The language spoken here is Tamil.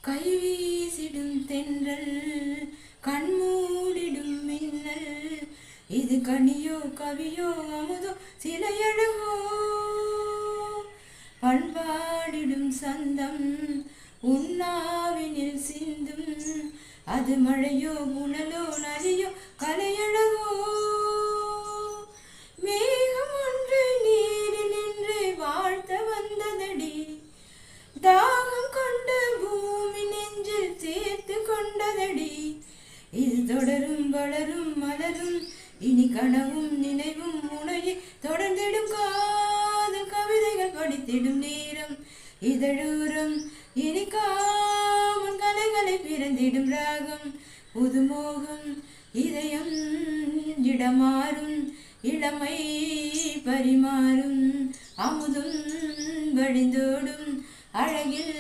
கைவீசிடும் தென்றல் கண்மூடிடும் மின்னல் இது கனியோ கவியோ அமுதோ சிலையழகோ பண்பாடிடும் சந்தம் உன்னாவினில் சிந்தும் அது மழையோ புனலோ நதியோ கலையழகோ மேகம் ஒன்று நீரில் நின்று வாழ்த்த வந்ததடி தாகம் கொண்ட பூமி நெஞ்சில் சேர்த்து கொண்டதடி இது தொடரும் வளரும் மலரும் இனி கனவும் நினைவும் உனையை தொடர்ந்திடும் காதல் கவிதைகள் படித்திடும் நேரம் இதழூரம் இனிக்காமல் கலைகளை பிறந்திடும் ராகம் புதுமோகம் இதயம் இடமாறும் இளமை பரிமாறும் அமுதும் வழிந்தோடும் அழகில்